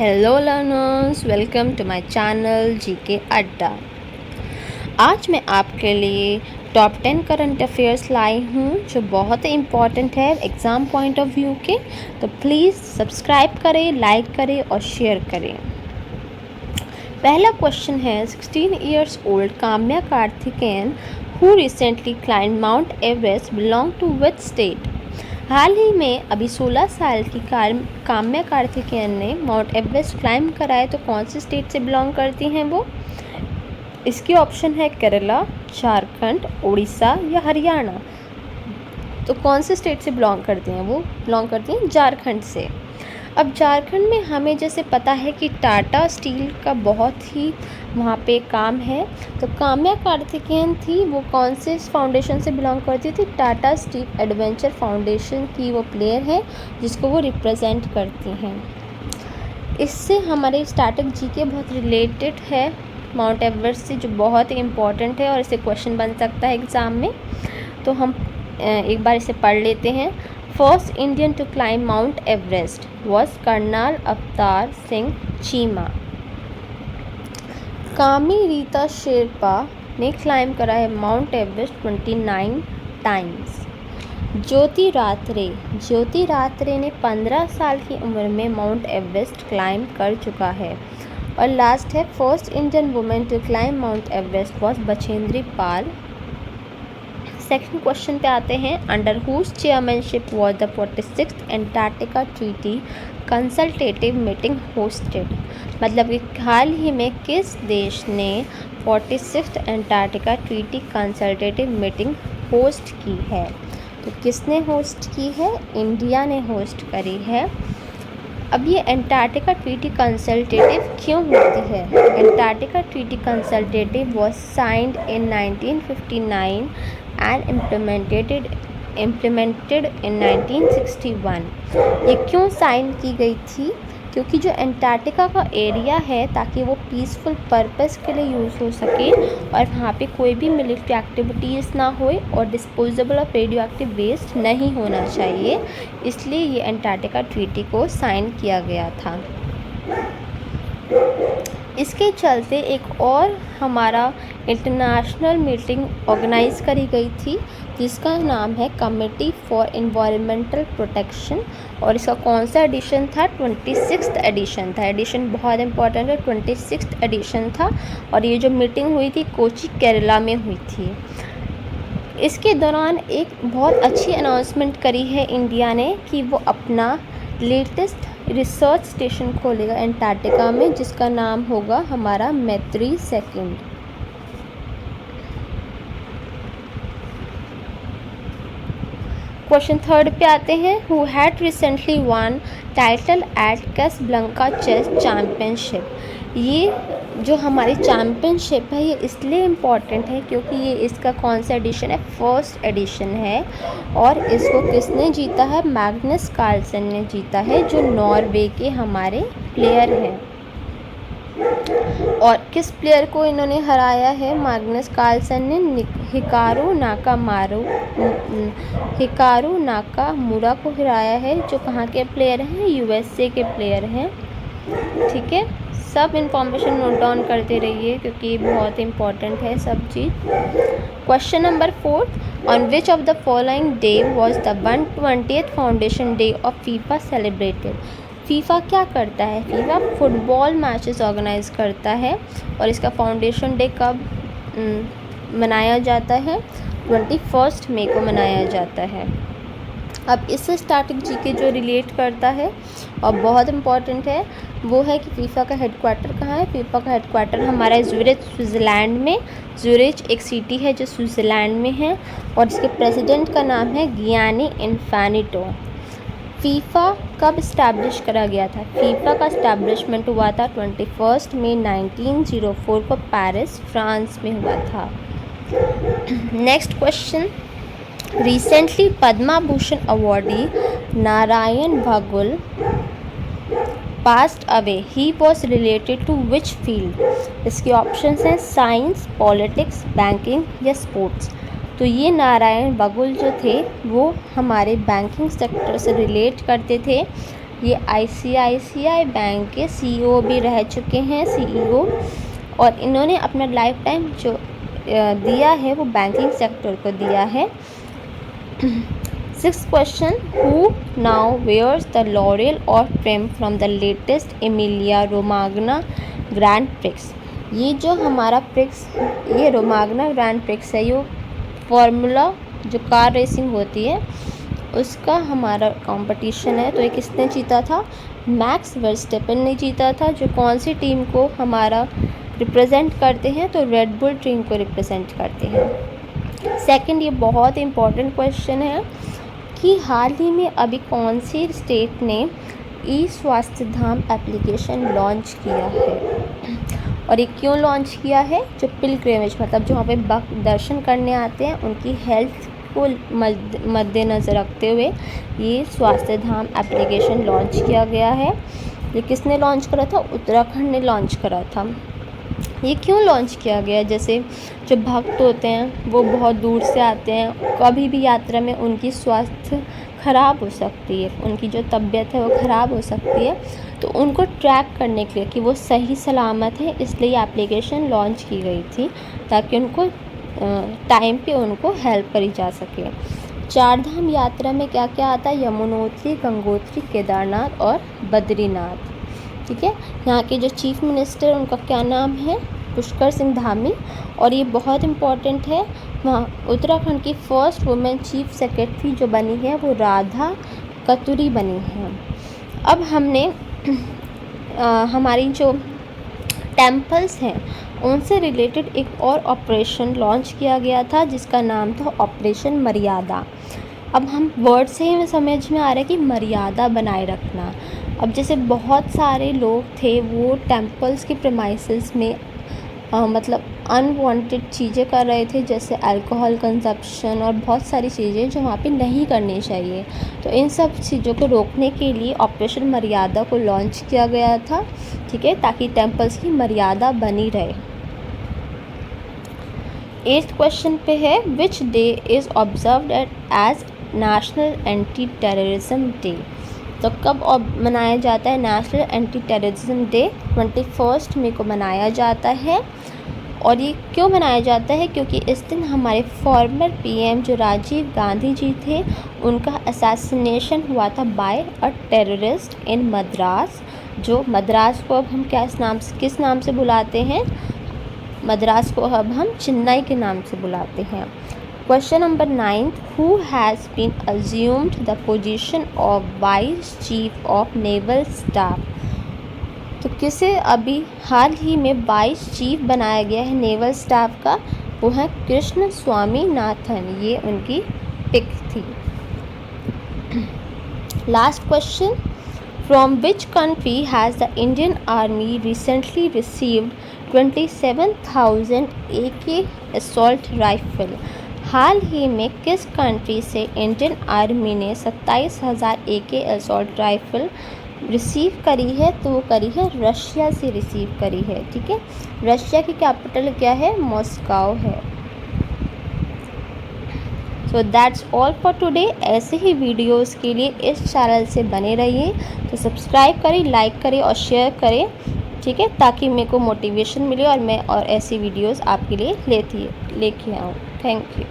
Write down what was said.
Hello learners, welcome to my channel GK Adda. आज मैं आपके लिए टॉप 10 करंट अफेयर्स लाई हूँ जो बहुत ही इम्पॉर्टेंट है एग्ज़ाम पॉइंट ऑफ व्यू के। तो प्लीज़ सब्सक्राइब करें, लाइक करें और शेयर करें। पहला क्वेश्चन है 16 years old Kamya Karthikeyan who recently climb Mount Everest belong to which state. हाल ही में अभी 16 साल की काम्या कार्तिकेयन ने माउंट एवरेस्ट क्लाइंब करा है, तो कौन सी स्टेट से बिलोंग करती हैं वो? इसके ऑप्शन है केरला, झारखंड, उड़ीसा या हरियाणा। तो कौन से स्टेट से बिलोंग करती हैं वो? बिलोंग करती हैं झारखंड से। अब झारखंड में हमें जैसे पता है कि टाटा स्टील का बहुत ही वहाँ पे काम है। तो काम्या कार्तिकेयन थी वो कौन से फाउंडेशन से बिलोंग करती थी? टाटा स्टील एडवेंचर फाउंडेशन की वो प्लेयर है जिसको वो रिप्रेजेंट करती हैं। इससे हमारे स्टैटिक जीके बहुत रिलेटेड है माउंट एवरेस्ट से, जो बहुत ही इम्पॉर्टेंट है और इससे क्वेश्चन बन सकता है एग्ज़ाम में। तो हम एक बार इसे पढ़ लेते हैं। First Indian to climb Mount Everest was colonel Avtar Singh Cheema. कामी रीता शेरपा ने क्लाइंब करा है माउंट एवरेस्ट 29 टाइम्स। ज्योति रात्रे ने 15 साल की उम्र में माउंट एवरेस्ट क्लाइंब कर चुका है। और लास्ट है first Indian women to climb Mount Everest was Bachendri Pal. Second question पे आते हैं। Under whose chairmanship was the 46th Antarctica treaty consultative meeting hosted. मतलब कि हाल ही में किस देश ने 46th Antarctica treaty consultative meeting host की है? तो किसने होस्ट की है? इंडिया ने होस्ट करी है। अब ये एंटार्क्टिका ट्रीटी कंसल्टेटिव क्यों होती है? Antarctica treaty consultative was signed in 1959 and implemented in 1961। ये क्यों साइन की गई थी? क्योंकि जो एंटार्क्टिका का एरिया है ताकि वो पीसफुल पर्पस के लिए यूज़ हो सके और वहाँ पे कोई भी मिलिट्री एक्टिविटीज़ ना होए और disposable of radio active waste नहीं होना चाहिए, इसलिए ये एंटार्क्टिका ट्रीटी को साइन किया गया था। इसके चलते एक और हमारा इंटरनेशनल मीटिंग ऑर्गेनाइज करी गई थी जिसका नाम है कमेटी फॉर एनवायरमेंटल प्रोटेक्शन। और इसका कौन सा एडिशन था? 26th एडिशन था। एडिशन बहुत इंपॉर्टेंट है, 26th एडिशन था। और ये जो मीटिंग हुई थी कोची केरला में हुई थी। इसके दौरान एक बहुत अच्छी अनाउंसमेंट करी है इंडिया ने कि वो अपना लेटेस्ट रिसर्च स्टेशन खोलेगा एंटार्क्टिका में, जिसका नाम होगा हमारा मैत्री सेकंड। क्वेश्चन थर्ड पे आते हैं। Who had recently won title at Casablanca chess championship. ये जो हमारी चैम्पियनशिप है ये इसलिए इम्पॉर्टेंट है क्योंकि ये इसका कौन सा एडिशन है? फर्स्ट एडिशन है। और इसको किसने जीता है? मैग्नस कार्लसन ने जीता है, जो नॉर्वे के हमारे प्लेयर हैं। और किस प्लेयर को इन्होंने हराया है? मैग्नस कार्लसन ने हिकारू नाकामुरा को हराया है, जो कहाँ के प्लेयर हैं? यूएसए के प्लेयर हैं। ठीक है, सब इन्फॉर्मेशन नोट डाउन करते रहिए क्योंकि ये बहुत इंपॉर्टेंट है सब चीज़। Question number 4। On which of the following day was the 120th foundation day of FIFA celebrated. FIFA क्या करता है? फीफा फुटबॉल मैचेस ऑर्गेनाइज करता है। और इसका फाउंडेशन डे कब मनाया जाता है? 21 मई को मनाया जाता है। अब इससे स्टैटिक जीके जो रिलेट करता है और बहुत इम्पॉर्टेंट है वो है कि फीफा का हेडक्वार्टर कहाँ है? फीफा का हेडक्वार्टर हमारा ज़्यूरिच स्विट्ज़रलैंड में। ज़्यूरिच एक सिटी है जो स्विट्ज़रलैंड में है और इसके प्रेसिडेंट का नाम है गियानी इन्फानिटो। फीफा कब इस्टेब्लिश करा गया था? फीफा का इस्टेब्लिशमेंट हुआ था 21 मई 1904 को पेरिस, फ्रांस में हुआ था। Next question. Recently Padma Bhushan awardee Narayan Bhagul passed away. He was related to which field? इसके ऑप्शंस हैं साइंस, पॉलिटिक्स, बैंकिंग या स्पोर्ट्स। तो ये नारायण बगुल जो थे वो हमारे बैंकिंग सेक्टर से रिलेट करते थे। ये ICICI बैंक के CEO भी रह चुके हैं, CEO, और इन्होंने अपना लाइफ टाइम जो दिया है वो बैंकिंग सेक्टर को दिया है। 6th question, who now wears the laurel or trim from the latest Emilia Romagna Grand Prix. ये जो हमारा प्रिक्स, ये रोमाग्ना ग्रैंड प्रिक्स है, ये फॉर्मूला जो कार रेसिंग होती है उसका हमारा कंपटीशन है। तो ये किसने जीता था? मैक्स वर्स्टेपन ने जीता था, जो कौन सी टीम को हमारा रिप्रेजेंट करते हैं? तो रेड बुल टीम को रिप्रेजेंट करते हैं। सेकंड, ये बहुत इंपॉर्टेंट क्वेश्चन है कि हाल ही में अभी कौन सी स्टेट ने ई स्वास्थ्य धाम एप्लीकेशन लॉन्च किया है, और ये क्यों लॉन्च किया है? जो पिलग्रिमेज मतलब जो वहाँ पे भक्त दर्शन करने आते हैं उनकी हेल्थ को मद्देनज़र रखते हुए ये स्वास्थ्य धाम एप्लीकेशन लॉन्च किया गया है। ये किसने लॉन्च करा था? उत्तराखंड ने लॉन्च करा था। ये क्यों लॉन्च किया गया? जैसे जो भक्त होते हैं वो बहुत दूर से आते हैं, कभी भी यात्रा में उनकी स्वास्थ्य ख़राब हो सकती है, उनकी जो तबीयत है वो ख़राब हो सकती है, तो उनको ट्रैक करने के लिए कि वो सही सलामत है, इसलिए एप्लीकेशन लॉन्च की गई थी ताकि उनको टाइम पे उनको हेल्प करी जा सके। 4 धाम यात्रा में क्या क्या आता है? यमुनोत्री, गंगोत्री, केदारनाथ और बद्रीनाथ। ठीक है, यहाँ के जो चीफ मिनिस्टर उनका क्या नाम है? पुष्कर सिंह धामी, और ये बहुत इम्पॉर्टेंट है। वहाँ उत्तराखंड की फर्स्ट वुमेन चीफ सेक्रेटरी जो बनी है वो राधा कतूरी बनी है। अब हमने हमारी जो टेम्पल्स हैं उनसे रिलेटेड एक और ऑपरेशन लॉन्च किया गया था जिसका नाम था ऑपरेशन मर्यादा। अब हम वर्ड से ही समझ में आ रहा है कि मर्यादा बनाए रखना। अब जैसे बहुत सारे लोग थे वो टेम्पल्स के प्रेमाइसेस में मतलब अनवांटेड चीज़ें कर रहे थे, जैसे अल्कोहल कंजप्शन और बहुत सारी चीज़ें जो वहाँ पे नहीं करनी चाहिए। तो इन सब चीज़ों को रोकने के लिए ऑपरेशन मर्यादा को लॉन्च किया गया था, ठीक है, ताकि टेम्पल्स की मर्यादा बनी रहे। 8th क्वेश्चन पे है, which day is observed as national anti terrorism day. तो कब मनाया जाता है नेशनल एंटी टेररिज्म डे? 21 मई को मनाया जाता है। और ये क्यों मनाया जाता है? क्योंकि इस दिन हमारे फॉर्मर पीएम जो राजीव गांधी जी थे उनका असैसिनेशन हुआ था by a terrorist in Madras. जो मद्रास को अब हम किस नाम से बुलाते हैं? मद्रास को अब हम चेन्नई के नाम से बुलाते हैं। Question number 9, who has been assumed the position of vice chief of naval staff. तो किसे अभी हाल ही में वाइस चीफ बनाया गया है नेवल स्टाफ का? वो है कृष्ण स्वामीनाथन, ये उनकी पिक थी। Last question, from which country has the Indian army recently received 27,000 AK assault rifle. हाल ही में किस कंट्री से इंडियन आर्मी ने 27,000 AK असॉल्ट राइफल रिसीव करी है? तो वो करी है रशिया से रिसीव करी है। ठीक है, रशिया की कैपिटल क्या है? मॉस्को है। So that's all for today. ऐसे ही वीडियोस के लिए इस चैनल से बने रहिए। तो सब्सक्राइब करें, लाइक करें और शेयर करें, ठीक है, ताकि मेरे को मोटिवेशन मिले और मैं और ऐसी वीडियोस आपके लिए लेके आऊँ। Thank you.